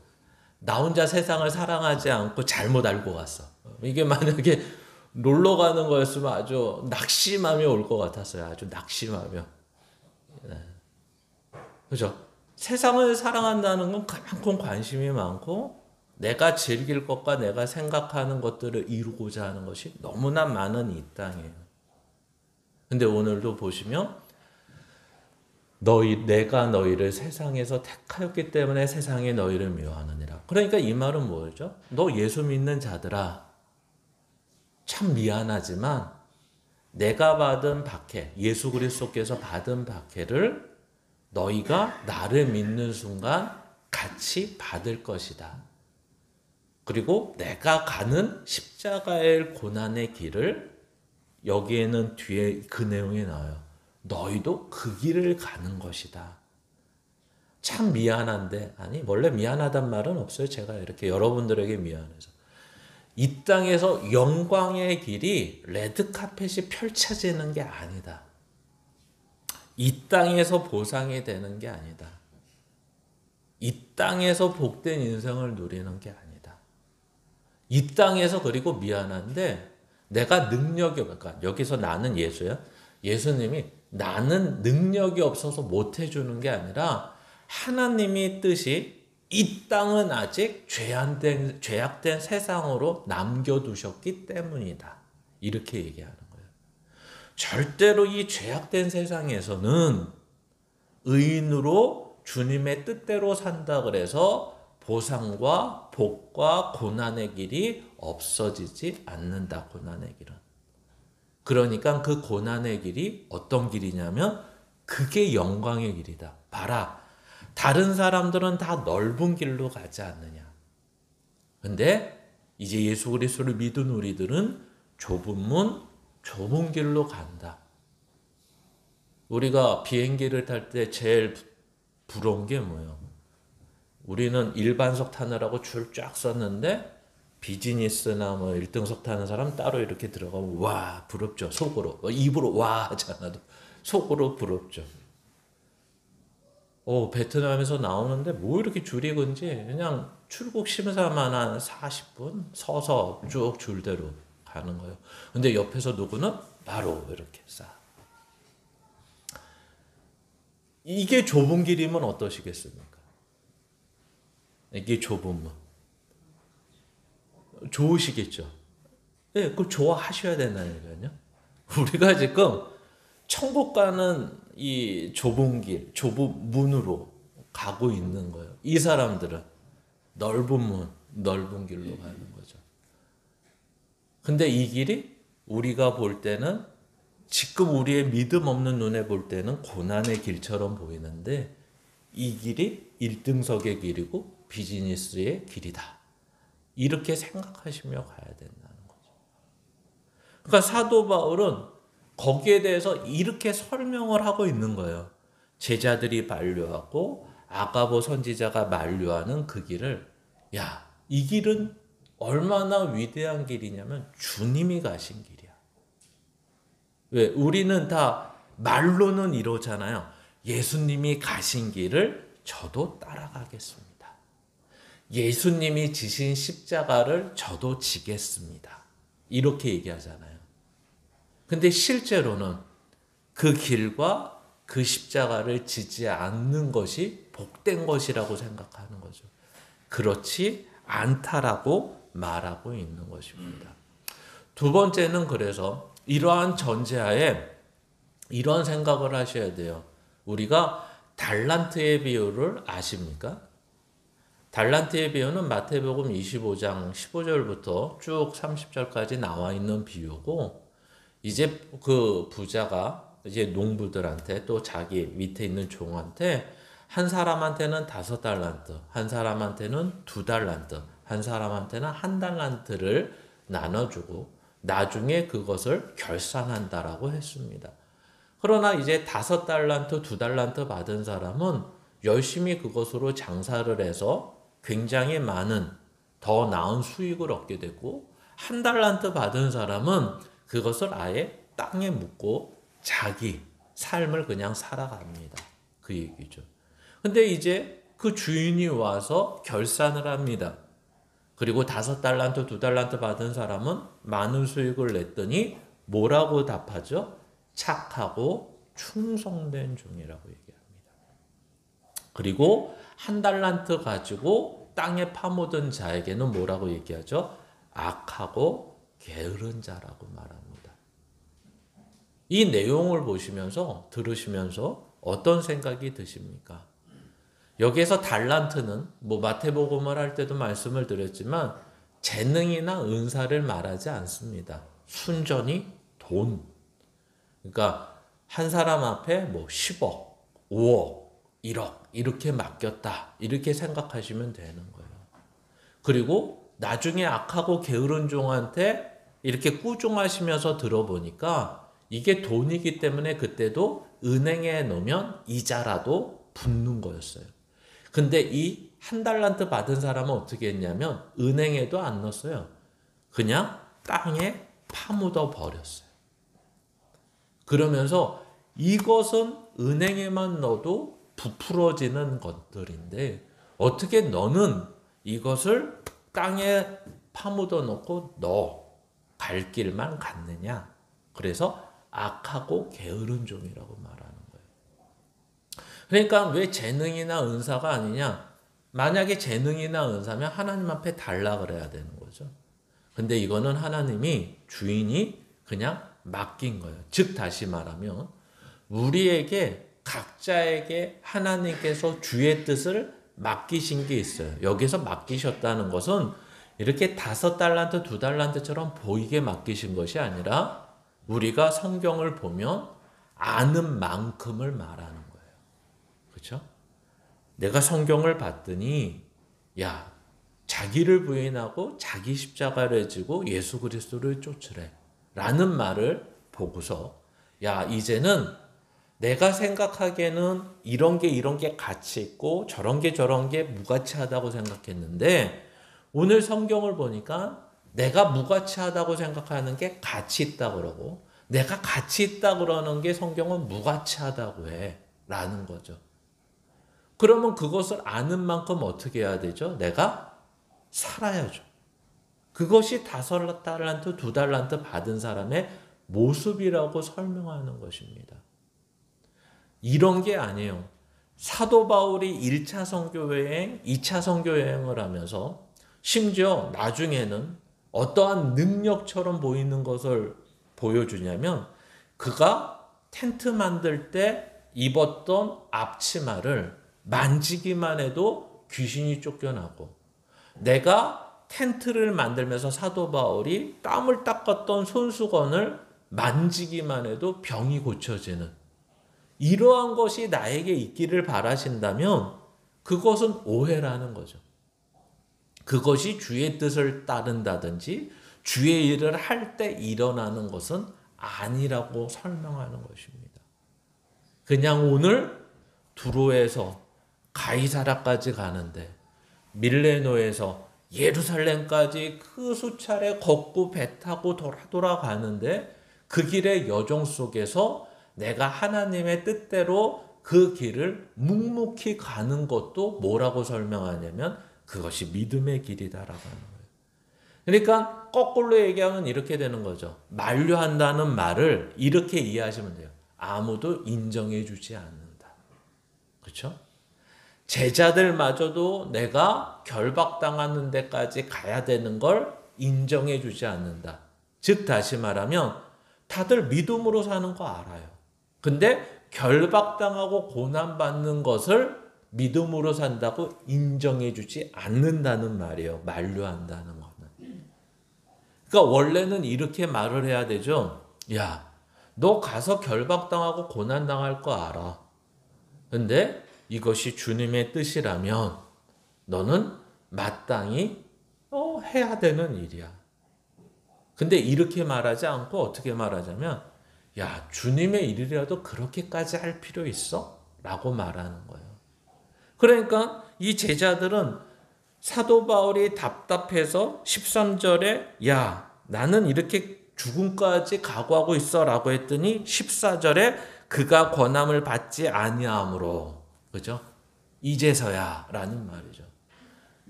나 혼자 세상을 사랑하지 않고 잘못 알고 갔어. 이게 만약에 놀러 가는 거였으면 아주 낙심함이 올 것 같았어요. 아주 낙심하며. 네. 그죠? 세상을 사랑한다는 건 그만큼 관심이 많고 내가 즐길 것과 내가 생각하는 것들을 이루고자 하는 것이 너무나 많은 이 땅이에요. 근데 오늘도 보시면 내가 너희를 세상에서 택하였기 때문에 세상이 너희를 미워하느니라. 그러니까 이 말은 뭐죠? 너 예수 믿는 자들아 참 미안하지만 내가 받은 박해, 예수 그리스도께서 받은 박해를 너희가 나를 믿는 순간 같이 받을 것이다. 그리고 내가 가는 십자가의 고난의 길을 여기에는 뒤에 그 내용이 나와요. 너희도 그 길을 가는 것이다. 참 미안한데 아니 원래 미안하단 말은 없어요. 제가 이렇게 여러분들에게 미안해서 이 땅에서 영광의 길이 레드카펫이 펼쳐지는 게 아니다. 이 땅에서 보상이 되는 게 아니다. 이 땅에서 복된 인생을 누리는 게 아니다. 이 땅에서 그리고 미안한데 내가 능력이 없으니까 여기서 나는 예수야. 예수님이 나는 능력이 없어서 못 해주는 게 아니라 하나님의 뜻이 이 땅은 아직 죄악된 세상으로 남겨두셨기 때문이다. 이렇게 얘기하는 거예요. 절대로 이 죄악된 세상에서는 의인으로 주님의 뜻대로 산다 그래서 보상과 복과 고난의 길이 없어지지 않는다. 고난의 길은. 그러니까 그 고난의 길이 어떤 길이냐면 그게 영광의 길이다. 봐라. 다른 사람들은 다 넓은 길로 가지 않느냐. 근데 이제 예수 그리스도를 믿은 우리들은 좁은 문, 좁은 길로 간다. 우리가 비행기를 탈 때 제일 부러운 게 뭐예요? 우리는 일반석 타느라고 줄 쫙 섰는데 비즈니스나 뭐 1등석 타는 사람 따로 이렇게 들어가면 와 부럽죠. 속으로. 입으로 와 하지 않아도 속으로 부럽죠. 베트남에서 나오는데 뭐 이렇게 줄이 건지 그냥 출국 심사만 한 40분 서서 쭉 줄대로 가는 거예요. 근데 옆에서 누구는 막 바로 이렇게 싹. 이게 좁은 길이면 어떠시겠습니까? 이게 좁으면 좋으시겠죠? 네, 그걸 좋아하셔야 된다니까요. 우리가 지금 천국 가는 이 좁은 길, 좁은 문으로 가고 있는 거예요. 이 사람들은 넓은 문, 넓은 길로 가는 거죠. 근데 이 길이 우리가 볼 때는 지금 우리의 믿음 없는 눈에 볼 때는 고난의 길처럼 보이는데 이 길이 1등석의 길이고 비즈니스의 길이다. 이렇게 생각하시며 가야 된다는 거죠. 그러니까 사도 바울은 거기에 대해서 이렇게 설명을 하고 있는 거예요. 제자들이 만류하고 아가보 선지자가 만류하는 그 길을 이 길은 얼마나 위대한 길이냐면 주님이 가신 길이야. 왜? 우리는 다 말로는 이러잖아요. 예수님이 가신 길을 저도 따라가겠습니다. 예수님이 지신 십자가를 저도 지겠습니다. 이렇게 얘기하잖아요. 근데 실제로는 그 길과 그 십자가를 지지 않는 것이 복된 것이라고 생각하는 거죠. 그렇지 않다라고 말하고 있는 것입니다. 두 번째는 그래서 이러한 전제하에 이런 생각을 하셔야 돼요. 우리가 달란트의 비유를 아십니까? 달란트의 비유는 마태복음 25장 15절부터 쭉 30절까지 나와 있는 비유고, 이제 그 부자가 이제 농부들한테 또 자기 밑에 있는 종한테 한 사람한테는 5달란트, 한 사람한테는 2달란트, 한 사람한테는 1달란트를 나눠주고 나중에 그것을 결산한다라고 했습니다. 그러나 이제 5달란트, 2달란트 받은 사람은 열심히 그것으로 장사를 해서 굉장히 많은 더 나은 수익을 얻게 되고, 1달란트 받은 사람은 그것을 아예 땅에 묻고 자기 삶을 그냥 살아갑니다. 그 얘기죠. 근데 이제 그 주인이 와서 결산을 합니다. 그리고 5달란트, 2달란트 받은 사람은 많은 수익을 냈더니 뭐라고 답하죠? 착하고 충성된 종이라고 얘기합니다. 그리고 1달란트 가지고 땅에 파묻은 자에게는 뭐라고 얘기하죠? 악하고 게으른 자라고 말합니다. 이 내용을 보시면서 들으시면서 어떤 생각이 드십니까? 여기에서 달란트는 마태복음을 할 때도 말씀을 드렸지만 재능이나 은사를 말하지 않습니다. 순전히 돈. 그러니까 한 사람 앞에 10억, 5억, 1억 이렇게 맡겼다. 이렇게 생각하시면 되는 거예요. 그리고 나중에 악하고 게으른 종한테 이렇게 꾸중하시면서 들어보니까 이게 돈이기 때문에 그때도 은행에 넣으면 이자라도 붙는 거였어요. 근데 이 1달란트 받은 사람은 어떻게 했냐면 은행에도 안 넣었어요. 그냥 땅에 파묻어 버렸어요. 그러면서 이것은 은행에만 넣어도 부풀어지는 것들인데 어떻게 너는 이것을 땅에 파묻어 놓고 너 갈 길만 갔느냐. 그래서 악하고 게으른 종이라고 말하는 거예요. 그러니까 왜 재능이나 은사가 아니냐. 만약에 재능이나 은사면 하나님 앞에 달라 그래야 되는 거죠. 근데 이거는 하나님이 주인이 그냥 맡긴 거예요. 즉 다시 말하면 우리에게 각자에게 하나님께서 주의 뜻을 맡기신 게 있어요. 여기서 맡기셨다는 것은 이렇게 5달란트, 2달란트처럼 보이게 맡기신 것이 아니라 우리가 성경을 보면 아는 만큼을 말하는 거예요. 그렇죠? 내가 성경을 봤더니 자기를 부인하고 자기 십자가를 지고 예수 그리스도를 쫓으래 라는 말을 보고서 이제는 내가 생각하기에는 이런 게 가치 있고 저런 게 무가치하다고 생각했는데 오늘 성경을 보니까 내가 무가치하다고 생각하는 게 가치 있다 그러고 내가 가치 있다 그러는 게 성경은 무가치하다고 해 라는 거죠. 그러면 그것을 아는 만큼 어떻게 해야 되죠? 내가 살아야죠. 그것이 5달란트, 2달란트 받은 사람의 모습이라고 설명하는 것입니다. 이런 게 아니에요. 사도 바울이 1차 선교 여행, 2차 선교 여행을 하면서 심지어 나중에는 어떠한 능력처럼 보이는 것을 보여주냐면 그가 텐트 만들 때 입었던 앞치마를 만지기만 해도 귀신이 쫓겨나고 내가 텐트를 만들면서 사도 바울이 땀을 닦았던 손수건을 만지기만 해도 병이 고쳐지는 이러한 것이 나에게 있기를 바라신다면 그것은 오해라는 거죠. 그것이 주의 뜻을 따른다든지 주의 일을 할 때 일어나는 것은 아니라고 설명하는 것입니다. 그냥 오늘 두로에서 가이사라까지 가는데 밀레노에서 예루살렘까지 그 수차례 걷고 배 타고 돌아가는데 그 길의 여정 속에서 내가 하나님의 뜻대로 그 길을 묵묵히 가는 것도 뭐라고 설명하냐면 그것이 믿음의 길이다라고 하는 거예요. 그러니까 거꾸로 얘기하면 이렇게 되는 거죠. 만류한다는 말을 이렇게 이해하시면 돼요. 아무도 인정해 주지 않는다. 그렇죠? 제자들마저도 내가 결박당하는 데까지 가야 되는 걸 인정해 주지 않는다. 즉 다시 말하면 다들 믿음으로 사는 거 알아요. 근데 결박당하고 고난받는 것을 믿음으로 산다고 인정해 주지 않는다는 말이에요. 만류한다는 거는. 그러니까 원래는 이렇게 말을 해야 되죠. 야, 너 가서 결박당하고 고난당할 거 알아. 근데 이것이 주님의 뜻이라면 너는 마땅히 해야 되는 일이야. 근데 이렇게 말하지 않고 어떻게 말하자면 야, 주님의 일이라도 그렇게까지 할 필요 있어? 라고 말하는 거예요. 그러니까 이 제자들은 사도 바울이 답답해서 13절에 야, 나는 이렇게 죽음까지 각오하고 있어 라고 했더니 14절에 그가 권함을 받지 아니하므로 그죠? 이제서야 라는 말이죠.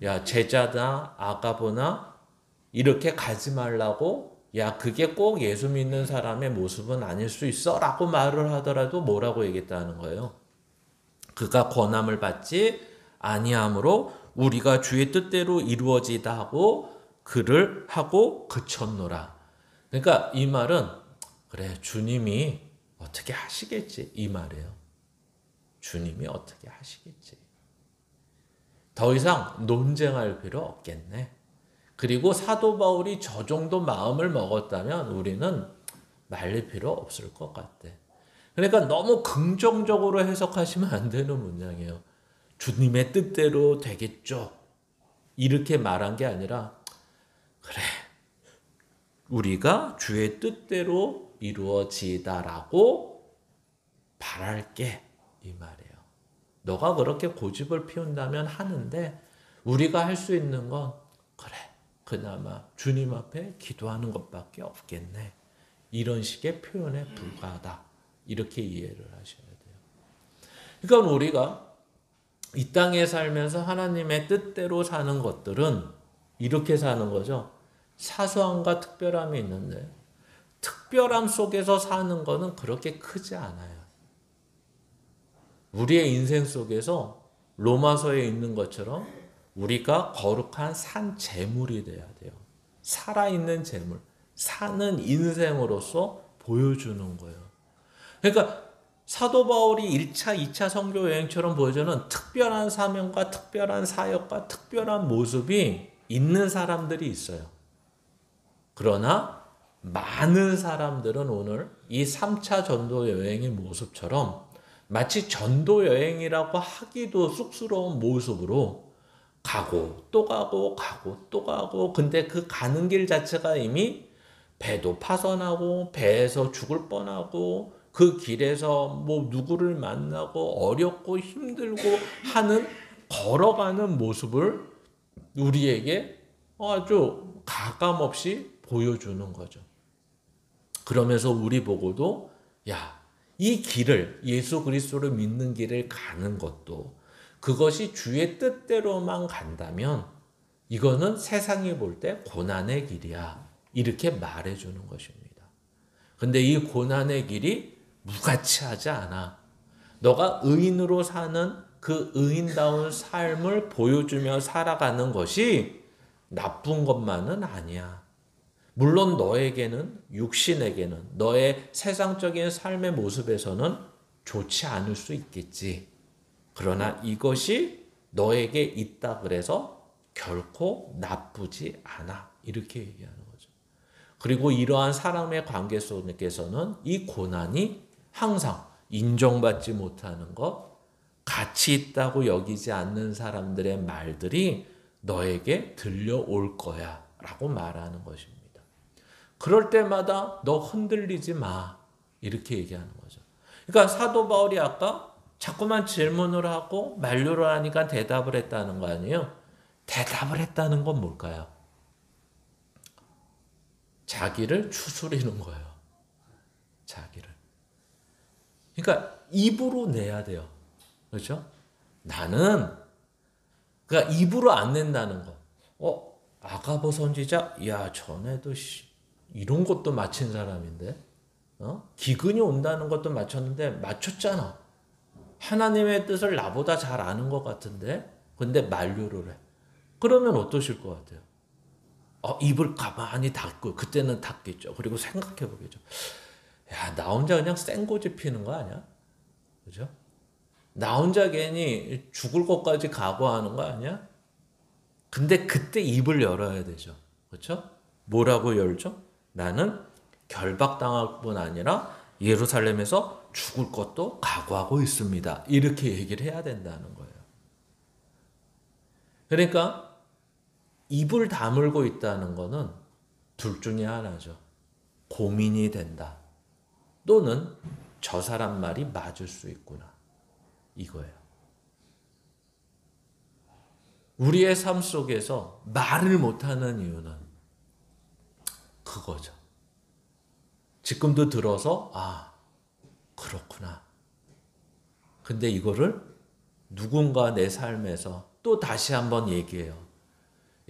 야, 제자나 아가보나 이렇게 가지 말라고 야, 그게 꼭 예수 믿는 사람의 모습은 아닐 수 있어 라고 말을 하더라도 뭐라고 얘기했다는 거예요. 그가 권함을 받지 아니하므로 우리가 주의 뜻대로 이루어지다 하고 그를 하고 그쳤노라. 그러니까 이 말은 그래 주님이 어떻게 하시겠지 이 말이에요. 주님이 어떻게 하시겠지. 더 이상 논쟁할 필요 없겠네. 그리고 사도 바울이 저 정도 마음을 먹었다면 우리는 말릴 필요 없을 것 같아. 그러니까 너무 긍정적으로 해석하시면 안 되는 문장이에요. 주님의 뜻대로 되겠죠. 이렇게 말한 게 아니라 그래 우리가 주의 뜻대로 이루어지다라고 바랄게 이 말이에요. 너가 그렇게 고집을 피운다면 하는데 우리가 할 수 있는 건 그래 그나마 주님 앞에 기도하는 것밖에 없겠네. 이런 식의 표현에 불과하다. 이렇게 이해를 하셔야 돼요. 그러니까 우리가 이 땅에 살면서 하나님의 뜻대로 사는 것들은 이렇게 사는 거죠. 사소함과 특별함이 있는데 특별함 속에서 사는 거는 그렇게 크지 않아요. 우리의 인생 속에서 로마서에 있는 것처럼 우리가 거룩한 산 제물이 돼야 돼요. 살아있는 제물, 사는 인생으로서 보여주는 거예요. 그러니까 사도 바울이 1차, 2차 선교 여행처럼 보여주는 특별한 사명과 특별한 사역과 특별한 모습이 있는 사람들이 있어요. 그러나 많은 사람들은 오늘 이 3차 전도 여행의 모습처럼 마치 전도 여행이라고 하기도 쑥스러운 모습으로 가고 또 가고 가고 또 가고 근데 그 가는 길 자체가 이미 배도 파손하고 배에서 죽을 뻔하고 그 길에서 뭐 누구를 만나고 어렵고 힘들고 하는 걸어가는 모습을 우리에게 아주 가감없이 보여주는 거죠. 그러면서 우리 보고도 야, 이 길을 예수 그리스도를 믿는 길을 가는 것도 그것이 주의 뜻대로만 간다면 이거는 세상이 볼 때 고난의 길이야. 이렇게 말해주는 것입니다. 근데 이 고난의 길이 무가치하지 않아. 너가 의인으로 사는 그 의인다운 삶을 보여주며 살아가는 것이 나쁜 것만은 아니야. 물론 너에게는, 육신에게는, 너의 세상적인 삶의 모습에서는 좋지 않을 수 있겠지. 그러나 이것이 너에게 있다 그래서 결코 나쁘지 않아. 이렇게 얘기하는 거죠. 그리고 이러한 사람의 관계 속에서는 이 고난이 항상 인정받지 못하는 것, 가치 있다고 여기지 않는 사람들의 말들이 너에게 들려올 거야 라고 말하는 것입니다. 그럴 때마다 너 흔들리지 마 이렇게 얘기하는 거죠. 그러니까 사도 바울이 아까 자꾸만 질문을 하고 만류를 하니까 대답을 했다는 거 아니에요? 대답을 했다는 건 뭘까요? 자기를 추스리는 거예요. 자기를. 그러니까 입으로 내야 돼요. 그렇죠? 나는 그러니까 입으로 안 낸다는 거. 아가보 선지자, 야 전에도 이런 것도 맞힌 사람인데, 기근이 온다는 것도 맞췄는데 맞췄잖아. 하나님의 뜻을 나보다 잘 아는 것 같은데, 근데 만류를 해. 그러면 어떠실 것 같아요? 입을 가만히 닫고 그때는 닫겠죠. 그리고 생각해 보겠죠. 야, 나 혼자 그냥 생고집 피는 거 아니야? 그죠? 나 혼자 괜히 죽을 것까지 각오하는 거 아니야? 근데 그때 입을 열어야 되죠. 그렇죠? 뭐라고 열죠? 나는 결박당할 뿐 아니라 예루살렘에서 죽을 것도 각오하고 있습니다. 이렇게 얘기를 해야 된다는 거예요. 그러니까 입을 다물고 있다는 거는 둘 중에 하나죠. 고민이 된다. 또는 저 사람 말이 맞을 수 있구나. 이거예요. 우리의 삶 속에서 말을 못하는 이유는 그거죠. 지금도 들어서 그렇구나. 근데 이거를 누군가 내 삶에서 또 다시 한번 얘기해요.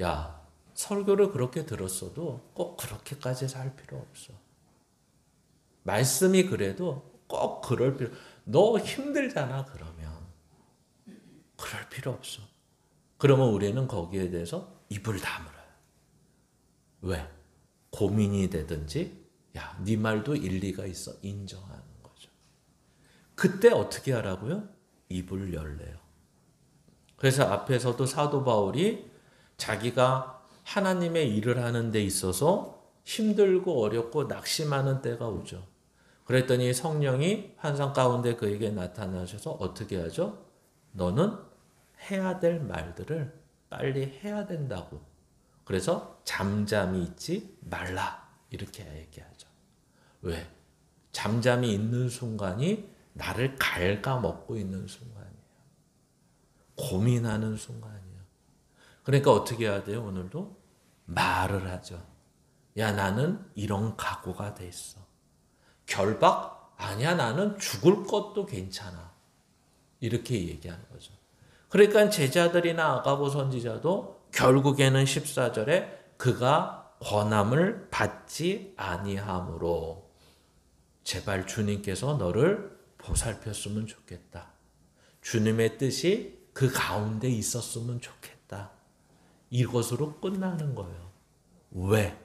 야, 설교를 그렇게 들었어도 꼭 그렇게까지 살 필요 없어. 말씀이 그래도 꼭 그럴 필요. 너 힘들잖아 그러면. 그럴 필요 없어. 그러면 우리는 거기에 대해서 입을 다물어요. 왜? 고민이 되든지 야, 네 말도 일리가 있어. 인정하는 거죠. 그때 어떻게 하라고요? 입을 열래요. 그래서 앞에서도 사도 바울이 자기가 하나님의 일을 하는 데 있어서 힘들고 어렵고 낙심하는 때가 오죠. 그랬더니 성령이 환상 가운데 그에게 나타나셔서 어떻게 하죠? 너는 해야 될 말들을 빨리 해야 된다고. 그래서 잠잠히 있지 말라. 이렇게 얘기하죠. 왜? 잠잠히 있는 순간이 나를 갉아먹고 있는 순간이에요. 고민하는 순간이에요. 그러니까 어떻게 해야 돼요? 오늘도 말을 하죠. 야, 나는 이런 각오가 돼 있어. 결박? 아니야, 나는 죽을 것도 괜찮아. 이렇게 얘기하는 거죠. 그러니까 제자들이나 아가보 선지자도 결국에는 14절에 그가 권함을 받지 아니하므로 제발 주님께서 너를 보살폈으면 좋겠다. 주님의 뜻이 그 가운데 있었으면 좋겠다. 이것으로 끝나는 거예요. 왜?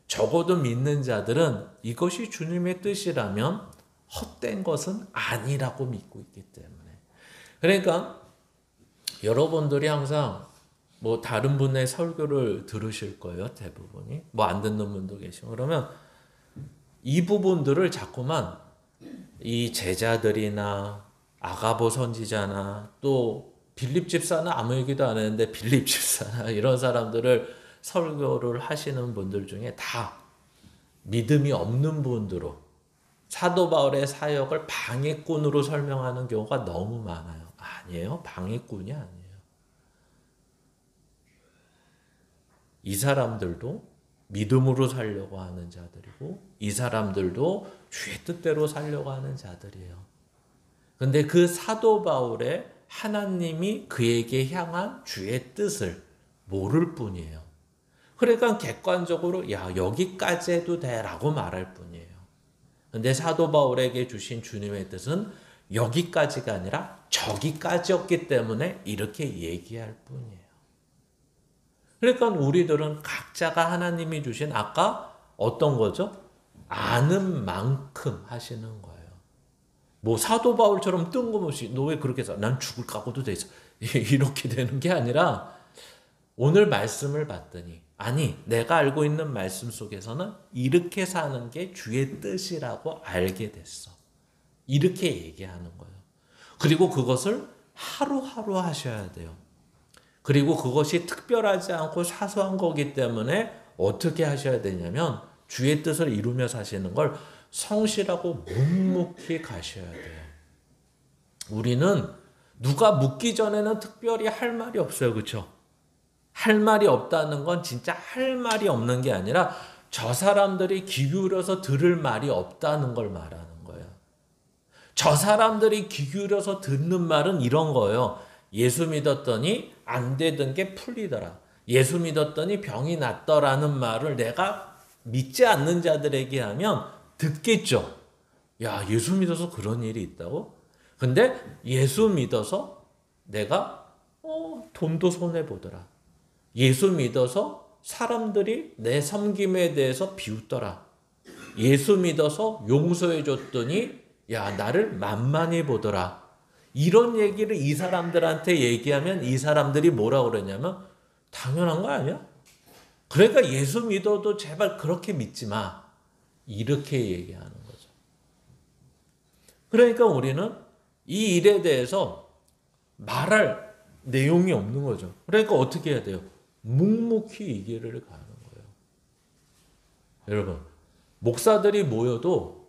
적어도 믿는 자들은 이것이 주님의 뜻이라면 헛된 것은 아니라고 믿고 있기 때문에. 그러니까 여러분들이 항상 다른 분의 설교를 들으실 거예요. 대부분이. 안 듣는 분도 계시고. 그러면 이 부분들을 자꾸만 이 제자들이나 아가보 선지자나 또 빌립 집사는 아무 얘기도 안 했는데 빌립 집사나 이런 사람들을 설교를 하시는 분들 중에 다 믿음이 없는 분들로 사도 바울의 사역을 방해꾼으로 설명하는 경우가 너무 많아요. 아니에요. 방해꾼이 아니에요. 이 사람들도 믿음으로 살려고 하는 자들이고 이 사람들도 주의 뜻대로 살려고 하는 자들이에요. 근데 그 사도 바울의 하나님이 그에게 향한 주의 뜻을 모를 뿐이에요. 그러니까 객관적으로 야, 여기까지 해도 돼 라고 말할 뿐이에요. 근데 사도 바울에게 주신 주님의 뜻은 여기까지가 아니라 저기까지였기 때문에 이렇게 얘기할 뿐이에요. 그러니까 우리들은 각자가 하나님이 주신 아까 어떤 거죠? 아는 만큼 하시는 거예요. 뭐 사도 바울처럼 뜬금없이 너 왜 그렇게 해서 난 죽을 각오도 돼 있어. 이렇게 되는 게 아니라 오늘 말씀을 봤더니 아니 내가 알고 있는 말씀 속에서는 이렇게 사는 게 주의 뜻이라고 알게 됐어. 이렇게 얘기하는 거예요. 그리고 그것을 하루하루 하셔야 돼요. 그리고 그것이 특별하지 않고 사소한 거기 때문에 어떻게 하셔야 되냐면 주의 뜻을 이루며 사시는 걸 성실하고 묵묵히 가셔야 돼요. 우리는 누가 묻기 전에는 특별히 할 말이 없어요. 그렇죠? 할 말이 없다는 건 진짜 할 말이 없는 게 아니라 저 사람들이 귀 기울여서 들을 말이 없다는 걸 말하는 거예요. 저 사람들이 귀 기울여서 듣는 말은 이런 거예요. 예수 믿었더니 안 되던 게 풀리더라. 예수 믿었더니 병이 낫더라는 말을 내가 믿지 않는 자들에게 하면 듣겠죠. 야, 예수 믿어서 그런 일이 있다고? 근데 예수 믿어서 내가 돈도 손해보더라. 예수 믿어서 사람들이 내 섬김에 대해서 비웃더라. 예수 믿어서 용서해 줬더니 야, 나를 만만히 보더라. 이런 얘기를 이 사람들한테 얘기하면 이 사람들이 뭐라고 그러냐면 당연한 거 아니야? 그러니까 예수 믿어도 제발 그렇게 믿지 마. 이렇게 얘기하는 거죠. 그러니까 우리는 이 일에 대해서 말할 내용이 없는 거죠. 그러니까 어떻게 해야 돼요? 묵묵히 이 길을 가는 거예요. 여러분, 목사들이 모여도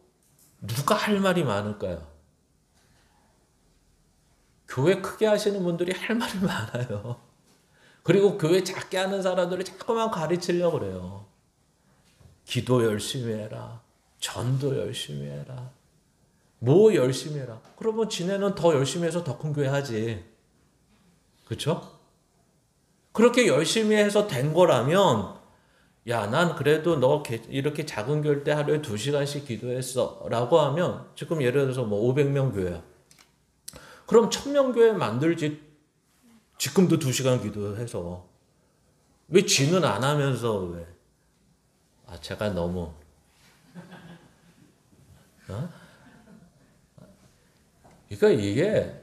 누가 할 말이 많을까요? 교회 크게 하시는 분들이 할 말이 많아요. 그리고 교회 작게 하는 사람들을 자꾸만 가르치려고 그래요. 기도 열심히 해라. 전도 열심히 해라. 뭐 열심히 해라. 그러면 지네는 더 열심히 해서 더 큰 교회 하지. 그렇죠? 그렇게 열심히 해서 된 거라면 야, 난 그래도 너 이렇게 작은 교회 때 하루에 2시간씩 기도했어 라고 하면 지금 예를 들어서 뭐 500명 교회야. 그럼 1000명 교회 만들지. 지금도 2시간 기도해서 왜 지는 안 하면서 왜? 제가 너무 그러니까 이게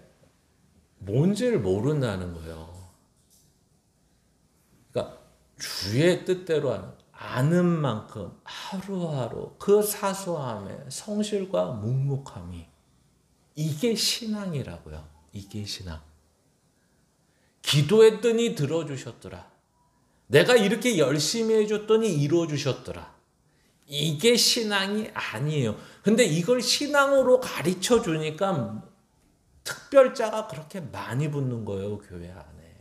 뭔지를 모른다는 거예요. 그러니까 주의 뜻대로 아는 만큼 하루하루 그 사소함에 성실과 묵묵함이 이게 신앙이라고요. 이게 신앙. 기도했더니 들어주셨더라. 내가 이렇게 열심히 해줬더니 이루어주셨더라. 이게 신앙이 아니에요. 근데 이걸 신앙으로 가르쳐 주니까 특별자가 그렇게 많이 붙는 거예요, 교회 안에.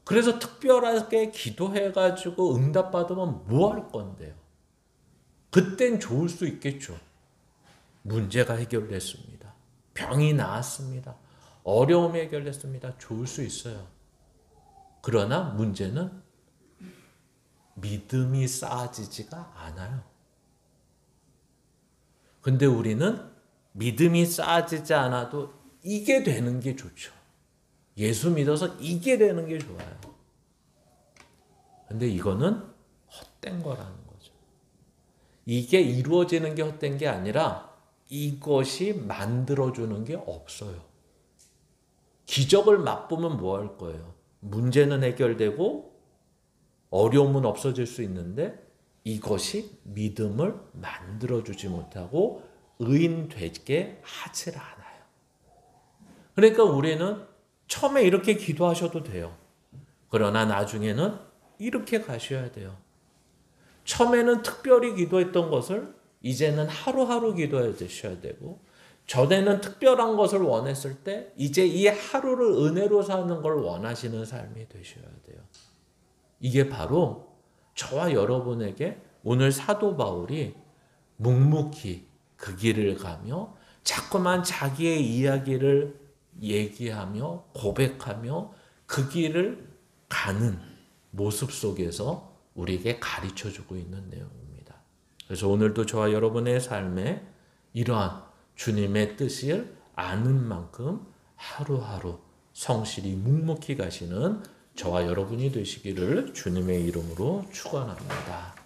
그래서 특별하게 기도해가지고 응답받으면 뭐 할 건데요? 그땐 좋을 수 있겠죠. 문제가 해결됐습니다. 병이 나았습니다. 어려움이 해결됐습니다. 좋을 수 있어요. 그러나 문제는 믿음이 쌓아지지가 않아요. 근데 우리는 믿음이 쌓아지지 않아도 이게 되는 게 좋죠. 예수 믿어서 이게 되는 게 좋아요. 근데 이거는 헛된 거라는 거죠. 이게 이루어지는 게 헛된 게 아니라 이것이 만들어주는 게 없어요. 기적을 맛보면 뭐 할 거예요? 문제는 해결되고 어려움은 없어질 수 있는데 이것이 믿음을 만들어주지 못하고 의인 되게 하질 않아요. 그러니까 우리는 처음에 이렇게 기도하셔도 돼요. 그러나 나중에는 이렇게 가셔야 돼요. 처음에는 특별히 기도했던 것을 이제는 하루하루 기도해 주셔야 되고 전에는 특별한 것을 원했을 때 이제 이 하루를 은혜로 사는 걸 원하시는 삶이 되셔야 돼요. 이게 바로 저와 여러분에게 오늘 사도 바울이 묵묵히 그 길을 가며 자꾸만 자기의 이야기를 얘기하며 고백하며 그 길을 가는 모습 속에서 우리에게 가르쳐주고 있는 내용입니다. 그래서 오늘도 저와 여러분의 삶에 이러한 주님의 뜻을 아는 만큼 하루하루 성실히 묵묵히 가시는 저와 여러분이 되시기를 주님의 이름으로 축원합니다.